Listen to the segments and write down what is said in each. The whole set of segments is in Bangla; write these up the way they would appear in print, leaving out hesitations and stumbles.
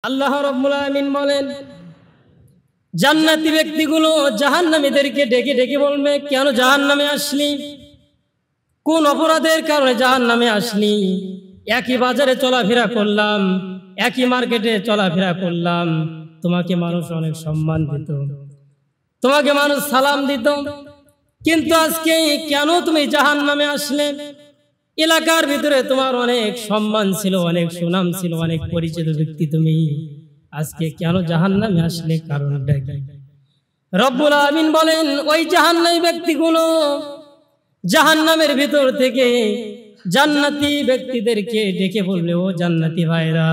আল্লাহ রাব্বুল আলামিন বলেন, জান্নাতি ব্যক্তিগুলো জাহান্নামীদেরকে ডেকে ডেকে বলবে, কেন জাহান্নামে আসলি? কোন অপরাধের কারণে জাহান্নামে আসলি? একই বাজারে চলাফেরা করলাম, একই মার্কেটে চলাফেরা করলাম, তোমাকে মানুষ অনেক সম্মান দিত, তোমাকে মানুষ সালাম দিত, কিন্তু আজকে কেন তুমি জাহান্নামে আসলে? এলাকার ভিতরে তোমার অনেক সম্মান ছিল, অনেক সুনাম ছিল, অনেক পরিচিত ব্যক্তি তুমি, আজকে কেন জাহান্নামে আসলে? কারণটা কি? রব্বুল আমিন বলেন, ওই জাহান্নামী ব্যক্তিগুলো জাহান্নামের ভিতর থেকে জান্নাতি ব্যক্তিদেরকে ডেকে বলবে, ও জান্নাতি ভাইরা,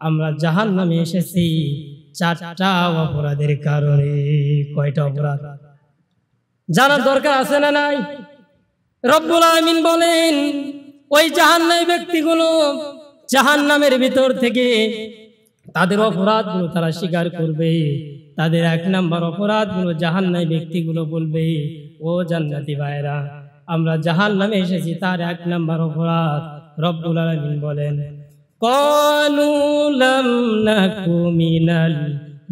আমরা জাহান্নামে এসেছি চারটা অপরাধের কারণে। কয়টা অপরাধ জানার দরকার আছে না নাই? রব্বুল আমিন বলেন, ওই জাহান্নামী ব্যক্তিগুলো জাহান্নামের ভিতর থেকে তাদের অপরাধগুলো তারা স্বীকার করবে। তাদের এক নাম্বার অপরাধগুলো জাহান্নামী ব্যক্তিগুলো বলবে, ও জান্নাতি ভাইরা, আমরা জাহান্নামে এসেছি তার এক নাম্বার অপরাধ। রব্বুল আলামিন বলেন, ক্বালু লাম নাকু মিনাল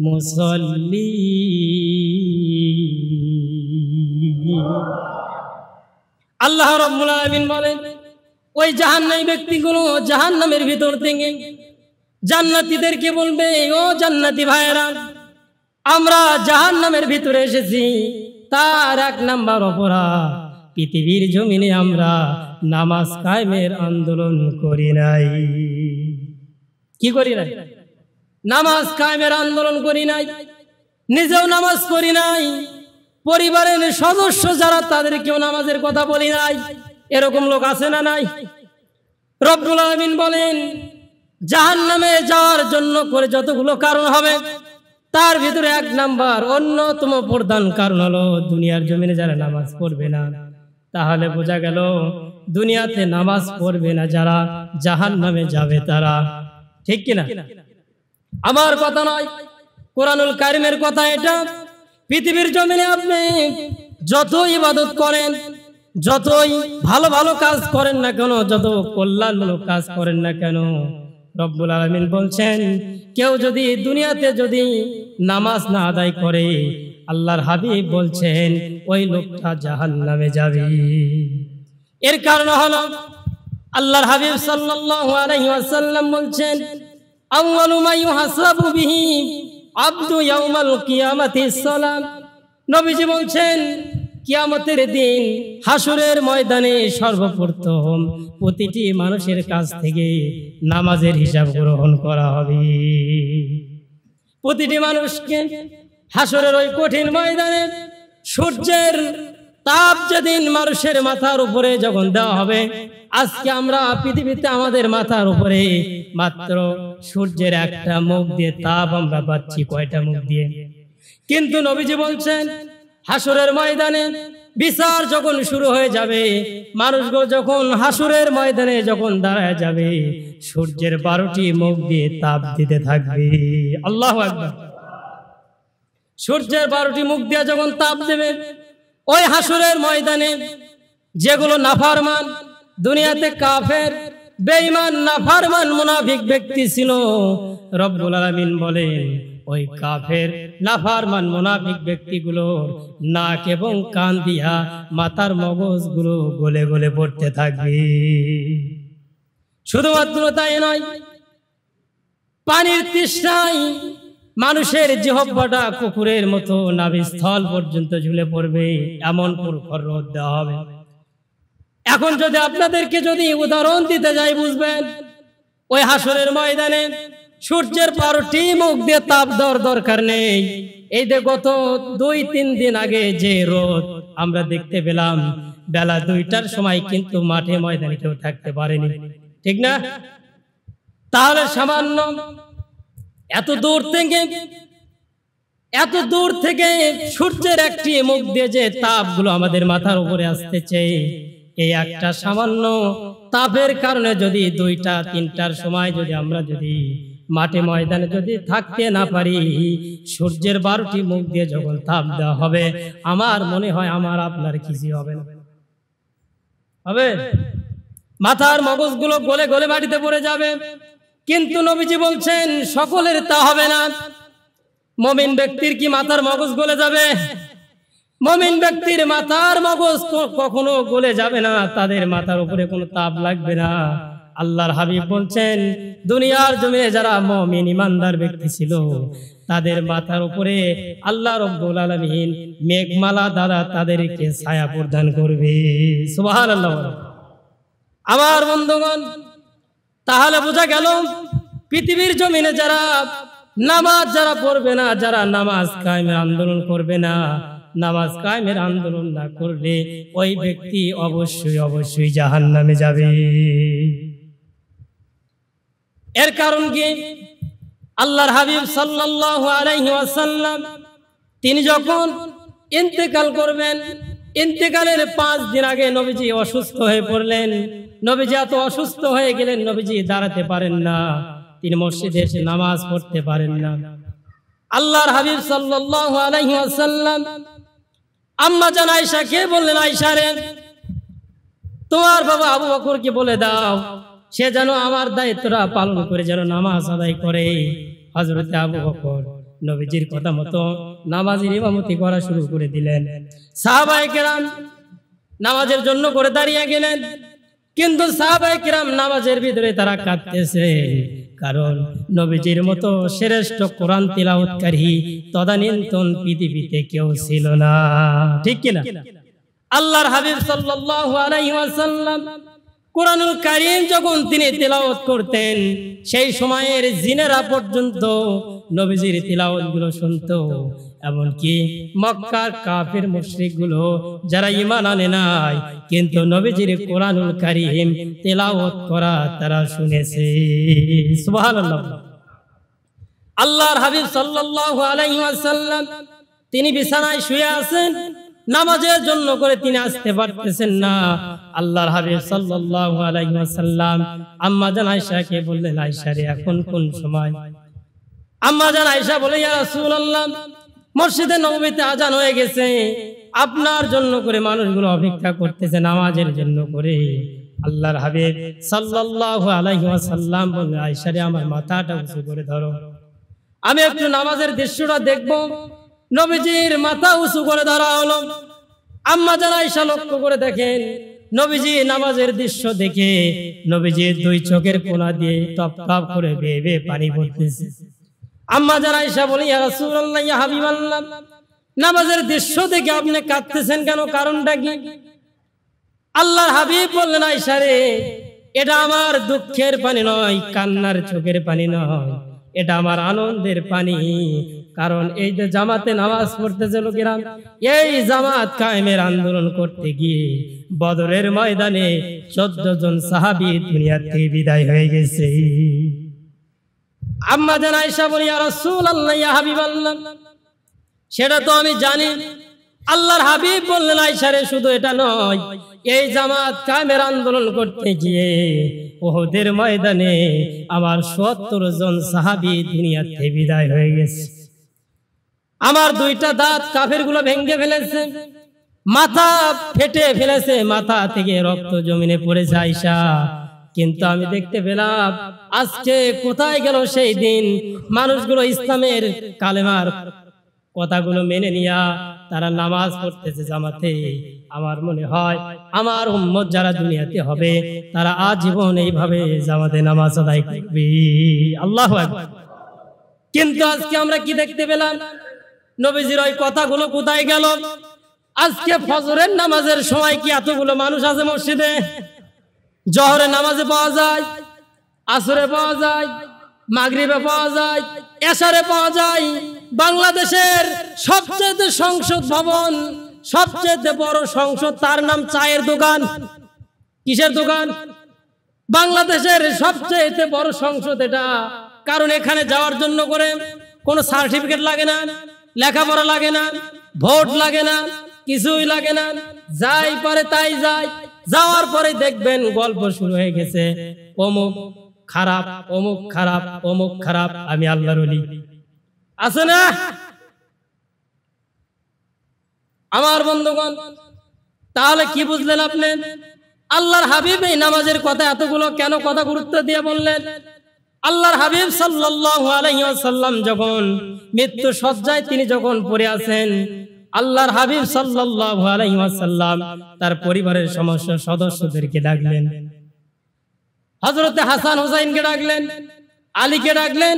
মুসাল্লিন। আল্লাহ রাব্বুল আলামিন বলেন, ওই জাহান্নামী ব্যক্তিগুলো জাহান্নামের ভিতর থেকে জান্নাতীদেরকে বলবে, ও জান্নাতি ভাইরা, আমরা জাহান্নামের ভিতরে এসেছি তার এক নাম্বার অপরাধ, পৃথিবীর জমিনে আমরা নামাজ কায়েমের আন্দোলন করি নাই। কি করি নাই? নামাজ কায়েমের আন্দোলন করি নাই, নিজেও নামাজ পড়ি নাই, পরিবারের সদস্য যারা তাদেরকেও নামাজের কথা বলি নাই। এরকম লোক আছে না নাই? রব্বুল আলামিন বলেন, জাহান্নামে যাওয়ার জন্য করে যতগুলো কারণ হবে তার ভিতরে এক নাম্বার অন্যতম প্রধান কারণ হলো দুনিয়ার জমিনে যারা নামাজ পড়বে না। তাহলে বোঝা গেল দুনিয়াতে নামাজ পড়বে না যারা, জাহান্নামে যাবে তারা। ঠিক কিনা? আমার কথা নয়, কোরআনুল কারীমের কথা এটা। পৃথিবীর জমিনে আপনি যতই ইবাদত করেন, যতই ভালো ভালো কাজ করেন না কেন, যত কল্যাণমূলক কাজ করেন না কেন, রব্বুল আলামিন বলছেন, কেউ যদি দুনিয়াতে যদি নামাজ না আদায় করে, আল্লাহর হাবিব বলছেন ওই লোকটা জাহান্নামে যাবে। এর কারণ হলো আল্লাহর হাবিব সাল্লাল্লাহু আলাইহি ওয়াসাল্লাম বলছেন, আউয়ালু মা ইউহাসাবু বিহি আবদু ইয়াউমাল কিয়ামাতিস সালাম। নবীজি বলছেন, কিয়ামতের দিন হাসরের ময়দানে সর্বপ্রথম প্রতিটি মানুষের কাছ থেকে নামাজের হিসাব গ্রহণ করা হবে। প্রতিটি মানুষকে হাসরের ওই কঠিন ময়দানে সূর্যের তাপ যেদিন মানুষের মাথার উপরে যখন দেওয়া হবে, আজকে আমরা পৃথিবীতে আমাদের মাথার উপরে মাত্র সূর্যের একটা মুখ দিয়ে তাপ আমরা পাচ্ছি। কয়টা মুখ দিয়ে? কিন্তু নবীজি বলছেন, হাসরের ময়দানে বিচার যখন শুরু হয়ে যাবে, মানুষগুলো যখন হাসরের ময়দানে যখন দাঁড়ায় যাবে, সূর্যের 12টি মুখ দিয়ে তাপ দিতে থাকবে। আল্লাহু আকবার। সূর্যের 12টি মুখ দিয়ে যখন তাপ দেবে, ওই হাসরের ময়দানে যেগুলো নাফরমান, দুনিয়াতে কাফের, বেঈমান, নাফরমান, মুনাফিক ব্যক্তি ছিল, রব্বুল আলামিন বলেন, ওই কাফের, নাফরমান, মুনাফিক ব্যক্তিগুলো নাক এবং কান দিয়া মাথার মগজগুলো গলে গলে পড়তে থাকবে। শুধুমাত্র তাই নয়, পানির তৃষ্ণায় মানুষের জিহ্বাটা কুকুরের মতো নাভিস্থল পর্যন্ত ঝুলে পড়বে, এমন প্রখর রোদ দেওয়া হবে। এখন যদি আপনাদেরকে যদি উদাহরণ দিতে যাই, বুঝবেন ওই হাসরের ময়দানে সূর্যের 12টি মুখ দিয়ে তাপ দেওয়ার দরকার নেই। এই যে গত 2-3 দিন আগে যে রোদ আমরা দেখতে পেলাম, বেলা 2টার সময় কিন্তু মাঠে ময়দানে কেউ থাকতে পারেনি, ঠিক না? তাহলে সামান্য এত দূর থেকে সূর্যের একটি মুখ দিয়ে যে তাপগুলো আমাদের মাথার উপরে আসতেছে, এই একটা সামান্য তাপের কারণে যদি 2টা-3টার সময় যদি আমরা যদি মাঠে ময়দানে যদি থাকতে না পারি, সূর্যের 12টি মুখ দিয়ে যখন তাপ দেওয়া হবে, আমার মনে হয় আমার আপনার কিছু হবে না। হবে? মাথার মগজগুলো গলে গলে মাটিতে পড়ে যাবে। কিন্তু নবীজি বলছেন সকলের তা হবে না। মুমিন ব্যক্তির কি মাথার মগজ গলে যাবে? মুমিন ব্যক্তির মাথার মগজ কখনো গলে যাবে না, তাদের মাথার উপরে কোনো তাপ লাগবে না। আল্লাহর হাবিব বলছেন দুনিয়ার জমিনে যারা মুমিন ইমানদার ব্যক্তি ছিল তাদের মাথার উপরে আল্লাহ রাব্বুল আলামিন মেঘমালা দ্বারা তাদেরকে ছায়া প্রদান করবে। সুবহানাল্লাহ। আমার বন্ধুগণ, তাহলে বোঝা গেল পৃথিবীর জমিনে যারা নামাজ যারা পড়বে না, যারা নামাজ কায়েমের আন্দোলন করবে না, নামাজ কায়েমের আন্দোলন না করলে ওই ব্যক্তি অবশ্যই অবশ্যই জাহান্নামে যাবে। এর কারণ কি? আল্লাহর হাবিব সাল্লাল্লাহু আলাইহি ওয়াসাল্লাম তিনি যখন ইন্তেকাল করবেন, ইন্তেকালের 5 দিন আগে নবীজি অসুস্থ হয়ে পড়লেন। নবীজি এত অসুস্থ হয়ে গেলেন, নবীজি দাঁড়াতে পারেন না, তিনি মসজিদে এসে নামাজ পড়তে পারেন না। আল্লাহর হাবিব সাল্লাল্লাহু আলাইহি ওয়াসাল্লাম আম্মা জান আয়েশাকে বললেন, আয়েশা রে, তোমার বাবা আবু বকরকে বলে দাও সে যেন আমার দায়িত্বটা পালন করে যেন নামাজ আদায় করে। হযরত আবু বকর নবীজির কথা মতো নামাজের ইমামতি করা শুরু করে দিলেন। সাহাবায়ে কেরাম নামাজের জন্য করে দাঁড়িয়ে গেলেন, কিন্তু সাহাবায়ে কেরাম নামাজের ভিতরে তারা কাঁদতেছে, কারণ নবীজির মতো শ্রেষ্ঠ কোরআন তিলাওয়াতকারী তদানীন্তন পৃথিবীতে কেউ ছিল না, ঠিক কিনা? আল্লাহর হাবিব সাল্লাল্লাহু আলাইহি ওয়াসাল্লাম কোরআনুল কারীম যখন তিনি তিলাওয়াত করতেন, সেই সময়ের জিনেরা পর্যন্ত নবীজির তিলাওয়াতগুলো শুনতো। এমনকি মক্কার কাফির মুশরিকগুলো যারা ঈমান আনে নাই কিন্তু নবীজির কোরআনুল কারীম তিলাওয়াত করা তারা শুনেছে। সুবহানাল্লাহ। আল্লাহর হাবিব সাল্লাল্লাহু আলাইহি ওয়াসাল্লাম তিনি বিছানায় শুয়ে আছেন, নামাজের জন্য করে তিনি আসতে পারতেছেন না। আল্লাহর হাবিব সাল্লাল্লাহু আলাইহি ওয়াসাল্লাম আম্মা জান আয়েশাকে বললেন, আয়েশা রে, এখন কোন সময়? আম্মা জান আয়েশা বলে, ইয়া রাসূলুল্লাহ, মসজিদে নববীতে আজান হয়ে গেছে, আপনার জন্য করে মানুষগুলো অপেক্ষা করতেছে নামাজের জন্য করে। আল্লাহর হাবিব সাল্লাল্লাহু আলাইহি ওয়াসাল্লাম বললেন, আয়েশা রে, আমার মাথাটা উঁচু করে ধরো, আমি একটু নামাজের দৃশ্যটা দেখব। নবীজির মাথা উঁচু করে ধরা হলো। আম্মা জান আয়েশা লক্ষ্য করে দেখেন, নবীজি নামাজের দৃশ্য দেখে নবীজির 2 চোখের কোণা দিয়ে টপ টপ করে বেয়ে বেয়ে পানি পড়তেছে। আম্মা জান আয়েশা বলে, ইয়া রাসূলুল্লাহ, ইয়া হাবিবাল্লাহ, নামাজের দৃশ্য দেখে আপনি কাঁদতেছেন কেন? কারণটা কি? আল্লাহর হাবিব বললেন, আয়েশা রে, এটা আমার দুঃখের পানি নয়, কান্নার চোখের পানি নয়, এটা আমার আনন্দের পানি। কারণ এই যে জামাতে নামাজ পড়তেছে লোকেরা, এই জামাত কায়েমের আন্দোলন করতে গিয়ে বদরের ময়দানে 14 জন সাহাবী দুনিয়া থেকে বিদায় হয়ে গেছে। আম্মা জান আয়েশা বলে, ইয়া রাসূলুল্লাহ, ইয়া হাবিবাল্লাহ, সেটা তো আমি জানি। আল্লাহর হাবিব বললেন, আয়েশা রে, শুধু এটা নয়, এই জামাত কায়েমের আন্দোলন করতে গিয়ে উহুদের ময়দানে আমার 70 জন সাহাবী দুনিয়া থেকে বিদায় হয়ে গেছে। আমার 2টা দাঁত কাফেরগুলো ভেঙে ফেলেছে, মাথা ফেটে ফেলেছে, মাথা থেকে রক্ত জমিনে পড়েছে আয়েশা। কিন্তু আমি দেখতে পেলাম আজকে কোথায় গেল সেই দিন মানুষগুলো ইসলামের কালেমার কথাগুলো মেনে নিয়া তারা নামাজ পড়তেছে জামাতে। আমার মনে হয় আমার উম্মত যারা দুনিয়াতে হবে তারা আজীবন এইভাবে জামাতে নামাজ আদায় করবে। আল্লাহু আকবার। কিন্তু আজকে আমরা কি দেখতে পেলাম? নবীজির ওই কথাগুলো কোথায় গেল? আজকে ফজরের নামাজের সময় কি এতগুলো মানুষ আছে মসজিদে? জোহরের নামাজে পাওয়া যায়, আসরে পাওয়া যায়, মাগরিবে পাওয়া যায়, এশারে পাওয়া যায়। বাংলাদেশের সবচেয়ে সংসদ ভবন, সবচেয়ে বড় সংসদ, তার নাম চায়ের দোকান। কিসের দোকান? বাংলাদেশের সবচেয়ে বড় সংসদ এটা। কারণ এখানে যাওয়ার জন্য করে কোনো সার্টিফিকেট লাগে না, লেখাপড়া লাগে না, ভোট লাগে না, কিছুই লাগে না, যাই পারে তাই যায়। যাওয়ার পরে দেখবেন গল্প শুরু হয়ে গেছে, অমুক খারাপ, অমুক খারাপ, অমুক খারাপ, আমি আল্লাহর ওলি। আছে না আমার বন্ধুগণ? তাহলে কি বুঝলেন আপনি? আল্লাহর হাবিব এই নামাজের কথা এতগুলো কেন কথা গুরুত্ব দিয়ে বললেন? আল্লাহর হাবিব সাল্লাল্লাহু আলাইহি ওয়াসাল্লাম যখন মৃত্যু শয্যায় তিনি যখন পড়ে আছেন, আল্লাহর হাবিব সাল্লাল্লাহু আলাইহি ওয়াসাল্লাম তার পরিবারের সমস্ত সদস্যদেরকে ডাকলেন। হযরতে হাসান হুসাইনকে ডাকলেন, আলীকে ডাকলেন,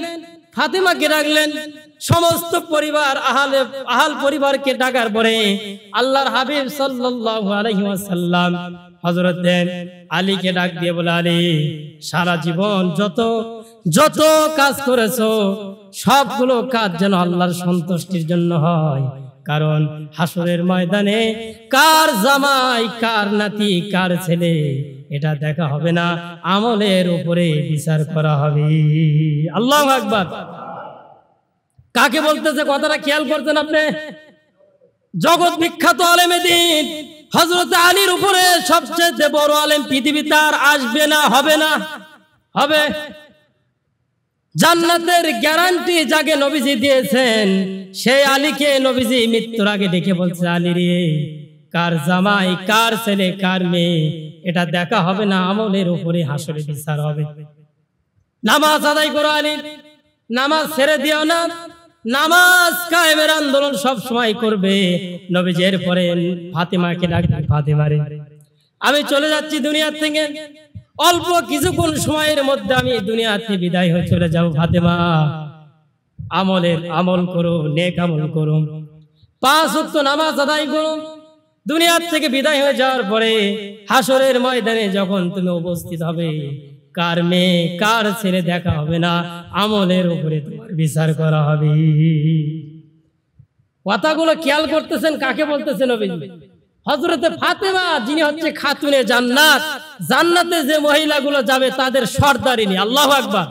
ফাতেমাকে ডাকলেন, সমস্ত পরিবার আহাল পরিবারকে ডাকার পরে আল্লাহর হাবিব সাল্লাল্লাহু আলাইহি ওয়াসাল্লাম হযরতে আলীকে ডাক দিয়ে বলে, আলী, সারা জীবন যত কাজ করেছো সবগুলো কাজ যেন আল্লাহর সন্তুষ্টির জন্য হয়, কারণ হাসরের ময়দানে কার জামাই, কার নাতি, কার ছেলে এটা দেখা হবে না, আমলের উপরে বিচার করা হবে। আল্লাহু আকবার। কাকে বলতেছে কথাটা খেয়াল করতেন আপনি? জগৎ বিখ্যাত আলেমে দ্বীন হযরত আলীর উপরে সবচেয়ে বড় আলেম পৃথিবীতে আর আসবে না, হবে না, হবে। জান্নাতের গ্যারান্টি যাকে নবীজি দিয়েছেন সেই আলীকে নবীজি মৃত্যুর আগে ডেকে বলছে, আলী রে, কার জামাই, কার ছেলে, কার মেয়ে এটা দেখা হবে না, আমলের উপরে হাসরে বিচার হবে। নামাজ আদায় করো আলী, নামাজ ছেড়ে দিও না, নামাজ কায়েমের আন্দোলন সব সময় করবে। নবীজি এরপরে ফাতেমাকে ডাকলেন, ফাতেমা রে, আমি চলে যাচ্ছি দুনিয়া থেকে, অল্প কিছুক্ষণ সময়ের মধ্যে আমি দুনিয়া থেকে বিদায় হয়ে চলে যাব। ফাতেমা, আমল করো, নেক আমল করো, 5 ওয়াক্ত নামাজ আদায় করো। দুনিয়া থেকে বিদায় হয়ে যাওয়ার পরে হাসরের ময়দানে যখন তুমি উপস্থিত হবে, কার মেয়ে, কার ছেলে দেখা হবে না, আমলের উপরে তোমার বিচার করা হবে। কথাগুলো খেয়াল করতেছেন? কাকে বলতেছেন? নবীজি হযরতে ফাতেমা, যিনি হচ্ছে খাতুনে জান্নাত, জান্নাতে যে মহিলাগুলো যাবে তাদের সর্দারিনী। আল্লাহু আকবার।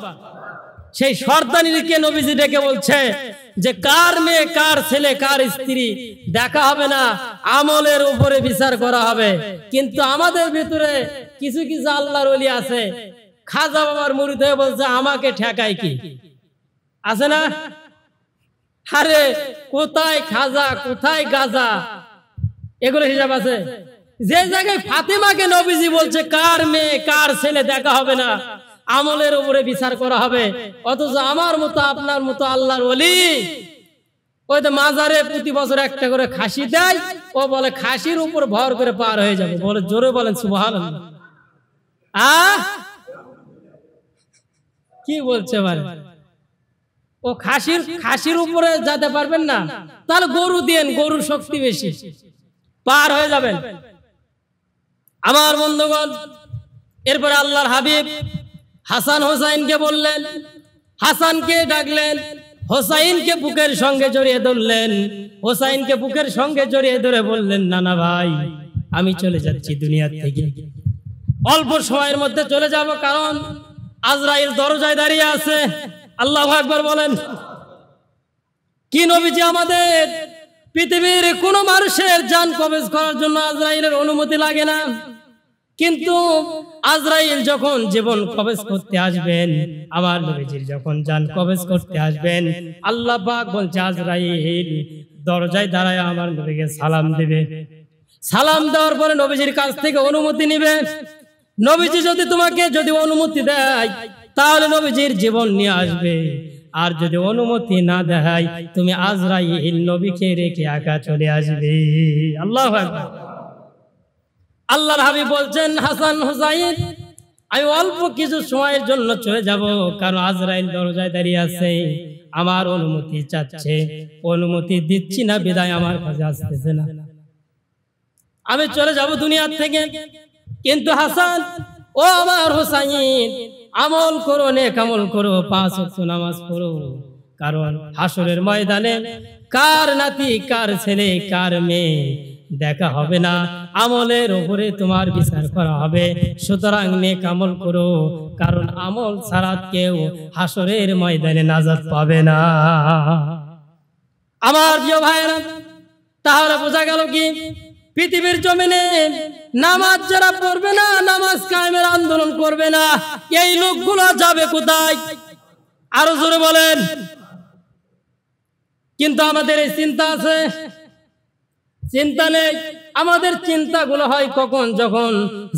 সেই সর্দারিনীকে নবীজি ডেকে বলছে যে কার মেয়ে, কার ছেলে, কার স্ত্রী দেখা হবে না, আমলের উপরে বিচার করা হবে। কিন্তু আমাদের ভিতরে কিছু কিছু আল্লাহর ওলি আছে, খাজা বাবার মুরিদ হয়ে বলছে আমাকে ঠেকায় কি, আছে না? আরে কোথায় খাজা, কোথায় গাজা, এগুলো হিসাব আছে? যে জায়গায় ফাতেমাকে নবীজি বলছে কার মেয়ে, কার ছেলে দেখা হবে না, আমলের উপরে বিচার করা হবে, অথচ আমার মতো আপনার মতো আল্লাহর ওলি ওই তো মাজারে প্রতি বছর একটা করে খাসি দেয়, ও বলে খাসির উপর ভর করে পার হয়ে যাবে। বলে জোরে বলেন সুবহানাল্লাহ। কি বলছে মানে? ও খাসির উপরে যেতে পারবেন না, তাহলে গরু দেন, গরুর শক্তি বেশি, পার হয়ে যাবেন। আমার বন্ধুগণ, এরপরে আল্লাহর হাবিব হাসান হোসাইনকে বললেন, হাসানকে ডাকলেন, হোসাইনকে বুকের সঙ্গে জড়িয়ে ধরলেন, হোসাইনকে বুকের সঙ্গে জড়িয়ে ধরে বললেন, নানা ভাই, আমি চলে যাচ্ছি দুনিয়া থেকে, অল্প সময়ের মধ্যে চলে যাব, কারণ আজরাইল দরজায় দাঁড়িয়ে আছে। আল্লাহু আকবার বলেন। কি নবীজি আমাদের পৃথিবীর কোন মানুষের জান কবজ করার জন্য আজরাইলের অনুমতি লাগে না, কিন্তু আজরাইল যখন জীবন কবজ করতে আসবেন, আমার নবীজির যখন জান কবজ করতে আসবেন, আল্লাহ পাক বলছে আজরাইল দরজায় দাঁড়ায় আমার নবীকে সালাম দিবে। সালাম দেওয়ার পরে নবীজির কাছ থেকে অনুমতি নিবে। নবীজি যদি অনুমতি দেয় তাহলে নবীজির জীবন নিয়ে আসবে, আর যদি অনুমতি না দেয় তুমি আজরাইল নবীকে রেখে একা চলে আসবে। আল্লাহু আকবার। আল্লাহর হাবিব বলছেন, হাসান হুসাইন, আমি অল্প কিছু সময়ের জন্য চলে যাব, কারণ আজরাইল দরজায় দাঁড়িয়ে আছে, আমার অনুমতি চাচ্ছে, অনুমতি দিচ্ছি না বিদায় আমার কাছে আসতেছে না, আমি চলে যাব দুনিয়া থেকে। কিন্তু হাসান, ও আমার হুসাইন, আমল করো, নেক আমল করো, 5 ওয়াক্ত নামাজ পড়ো, কারণ হাসরের ময়দানে কার নাতি, কার ছেলে, কার মেয়ে দেখা হবে না, আমলের উপরে তোমার বিচার করা হবে। সুতরাং নেক আমল করো, কারণ আমল ছাড়া কেউ হাসরের ময়দানে নাজাত পাবে না। আমার প্রিয় ভাইরা, তাহলে বোঝা গেল কি, পৃথিবীর জমিনে নামাজ যারা পড়বে না, নামাজ কায়েমের আন্দোলন করবে না, এই লোকগুলো যাবে কোথায়? আরো জোরে বলেন। কিন্তু আমাদের এই চিন্তা আছে? চিন্তা নেই। আমাদের চিন্তাগুলো হয় কখন, যখন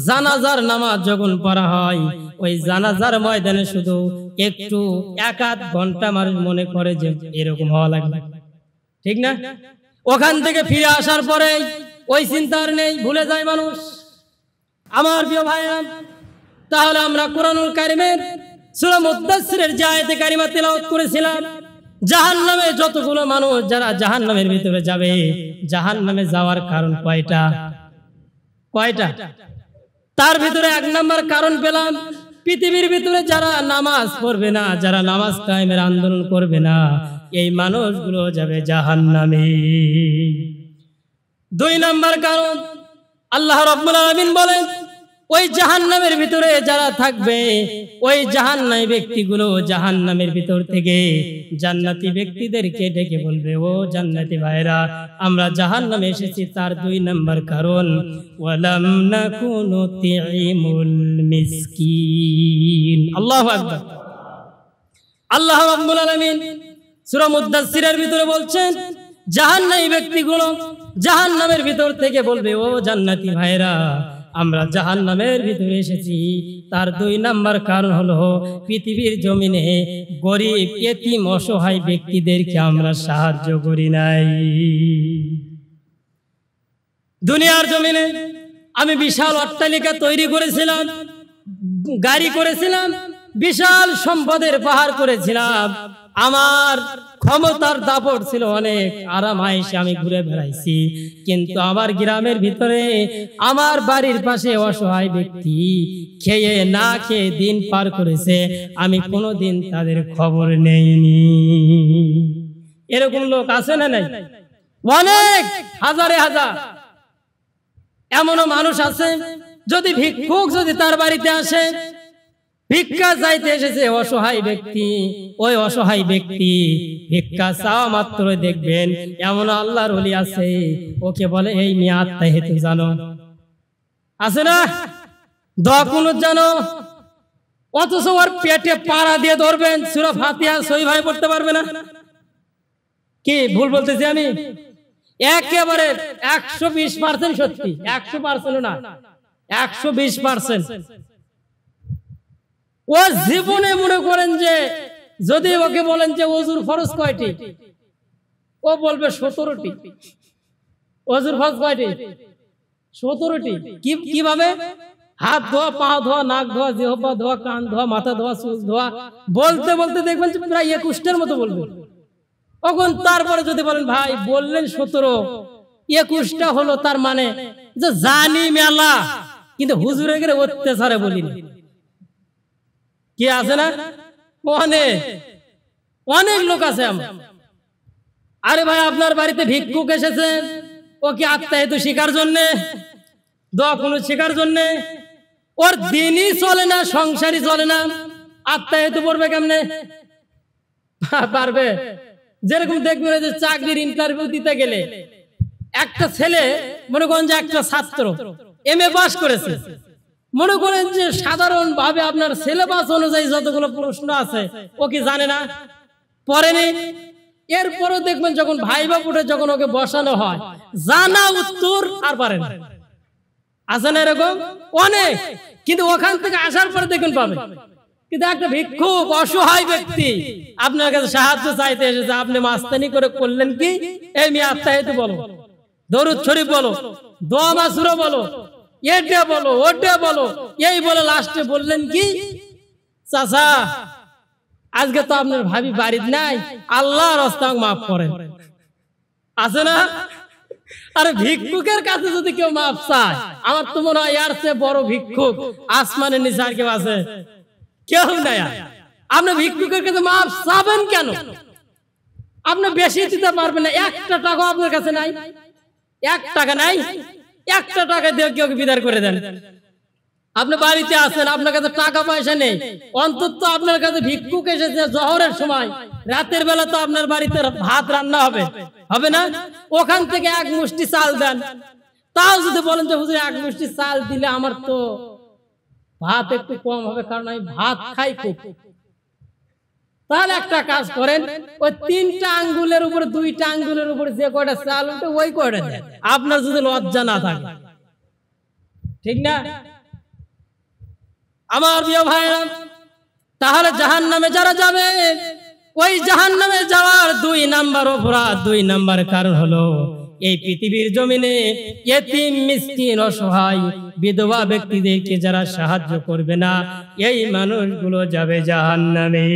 জানাজার নামাজ যখন পড়া হয়, ওই জানাজার ময়দানে শুধু একটু এক আধ ঘন্টা মানুষ মনে করে যে এরকম হওয়া লাগবে, ঠিক না? ওখান থেকে ফিরে আসার পরে ওই চিন্তা আর নেই, ভুলে যায় মানুষ। আমার প্রিয় ভাইরা, তাহলে আমরা কোরআনুল কারীমের সূরা মুদ্দাসসিরের যে আয়াতে কারিমা তেলাওয়াত করেছিলাম, জাহান্নামে যতগুলো মানুষ যারা জাহান্নামের ভিতরে যাবে, জাহান্নামে যাওয়ার কারণ কয়টা? তার ভিতরে এক নম্বর কারণ পেলাম, পৃথিবীর ভিতরে যারা নামাজ পড়বে না, যারা নামাজ কায়েমের আন্দোলন করবে না, এই মানুষগুলো যাবে জাহান্নামে। 2 নম্বর কারণ, আল্লাহ রাব্বুল আলামিন বলেন ওই জাহান্নামের ভিতরে যারা থাকবে, ওই জাহান্নামী ব্যক্তিগুলো জাহান্নামের ভিতর থেকে জান্নাতি ব্যক্তিদেরকে ডেকে বলবে, ও জান্নাতি ভাইরা, আমরা জাহান্নামে এসেছি। তার 2 নম্বর কারণ, ওয়ালাম নাকুনু নুতিমুল মিসকিন। আল্লাহু আকবার। আল্লাহ রাব্বুল আলামিন সূরা মুদ্দাসসিরের ভিতরে বলছেন, জাহান্নামী ব্যক্তিগুলো জাহান্নামের ভিতর থেকে বলবে, ও জান্নাতি ভাইরা, আমরা জাহান্নামের ভিতরে এসেছি। তার 2 নম্বর কারণ হলো, পৃথিবীর জমিনে গরিব এতিম অসহায় ব্যক্তিদেরকে আমরা সাহায্য করি নাই। দুনিয়ার জমিনে আমি বিশাল অট্টালিকা তৈরি করেছিলাম, গাড়ি করেছিলাম, বিশাল সম্পদের পাহাড় করেছিলাম, আমার ক্ষমতার দাপট ছিল অনেক, আরাম আয়েশে আমি ঘুরে বেড়াইছি। কিন্তু আমার গ্রামের ভিতরে আমার বাড়ির পাশে অসহায় ব্যক্তি খেয়ে না খেয়ে দিন পার করেছে, আমি কোনোদিন তাদের খবর নেইনি। এরকম লোক আছে না নাই? অনেক, হাজারে হাজার। এমনও মানুষ আছে, যদি ভিক্ষুক যদি তার বাড়িতে আসে, ভিক্ষা চাইতে এসেছে অসহায় ব্যক্তি, ওই অসহায় ব্যক্তি ভিক্ষা চাওয়া মাত্র দেখবেন এমন আল্লাহর ওলি আছে, ওকে বলে, এই মেয়ে আত্মাহেতু জানো, আছে না, দোয়া কুনুত জানো, অথচ ওর পেটে পাড়া দিয়ে ধরবেন, সূরা ফাতিহা সহিভাবে পড়তে পারবে না। কি ভুল বলতেছি আমি? একেবারে 120% সত্যি, 100% না, 120%। ও জীবনে মনে করেন যে যদি ওকে বলেন যে ওযুর ফরজ কয়টি, ও বলবে 17টি। ওযুর ফরজ কয়টি? 17টি। কিভাবে? হাত ধোয়া, পা ধোয়া, নাক ধোয়া, জিহ্বা ধোয়া, কান ধোয়া, মাথা ধোয়া, চুল ধোয়া, বলতে বলতে দেখবেন যে প্রায় 21টার মতো বলবে। তখন তারপরে যদি বলেন, ভাই বললেন 17, 21টা হলো, তার মানে যে জানি মেলা, কিন্তু হুজুরের গেলে অত্যাচারে বলিনি। কি আছে না? অনেক লোক আছে। আরে ভাই, আপনার বাড়িতে ভিক্ষুক এসেছে, ও কি আত্মাহেতু শিকার জন্যে, দোয়া কুনুত শিকার জন্যে? ওর দিনই চলে না, সংসারই চলে না, আত্মাহেতু পড়বে কেমনে? পারবে? যেরকম দেখবেন যে চাকরির ইন্টারভিউ দিতে গেলে একটা ছেলে, মনে করেন যে একটা ছাত্র MA পাস করেছে, মনে করেন যে সাধারণ ভাবে আপনার সিলেবাস অনুযায়ী যতগুলো প্রশ্ন আছে ও কি জানে না, পড়েনি। এরপরও দেখবেন যখন ভাইবা পুটে যখন ওকে বসানো হয়, জানা উত্তর আর পারে না। আছে না এরকম অনেক? কিন্তু ওখান থেকে আসার পরে দেখুন পাবে। কিন্তু একটা ভিক্ষুক অসহায় ব্যক্তি আপনার কাছে সাহায্য চাইতে এসেছে, আপনি মাস্তানি করে করলেন কি, এই মেয়ে আত্মাহেতু বলো, দরুদ শরীফ বলো, দোয়া মাসুরা বলো, এটা বলো, ওটা বলো, এই বলে লাস্টে বললেন কি, চাচা আজকে তো আপনার ভাবি বাড়িতে নাই, আল্লাহর রাস্তায় মাফ করেন। আছে না? আরে ভিক্ষুকের কাছে যদি কেউ মাফ চায়, আমার তো মনে হয় এর চেয়ে বড় ভিক্ষুক আসমানের নিচে আর কেউ আছে? কেউ নাই। আপনি ভিক্ষুকের কাছে মাফ চাবেন কেন? আপনি বেশি দিতে পারবেন না, 1টা টাকা আপনার কাছে নাই, 1 টাকা নাই, 1টা টাকা দিয়ে কেউ বিদায় করে দেন। আপনি বাড়িতে আছেন, আপনার কাছে টাকা পয়সা নেই, অন্তত আপনার কাছে ভিক্ষুক এসেছে জোহরের সময়, রাতের বেলা তো আপনার বাড়িতে ভাত রান্না হবে, হবে না? ওখান থেকে 1 মুষ্টি চাল দেন। তাও যদি বলেন যে হুজুর 1 মুষ্টি চাল দিলে আমার তো ভাত একটু কম হবে, কারণ আমি ভাত খাই খুব, তাহলে একটা কাজ করেন, ওই 3টা আঙ্গুলের উপর 2টা আঙ্গুলের উপর যে কয়টা চাল উঠে ওই কয়টা দেন, আপনার যদি লজ্জা না থাকে, ঠিক না? আমার প্রিয় ভাইরা, তাহলে জাহান্নামে যারা যাবে, ওই জাহান্নামে যাওয়ার 2 নাম্বার অপরাধ, 2 নাম্বার কারণ হলো এই পৃথিবীর জমিনে ইতিম, মিসকিন, অসহায়, বিধবা ব্যক্তিদেরকে যারা সাহায্য করবে না, এই মানুষগুলো যাবে জাহান্নামে।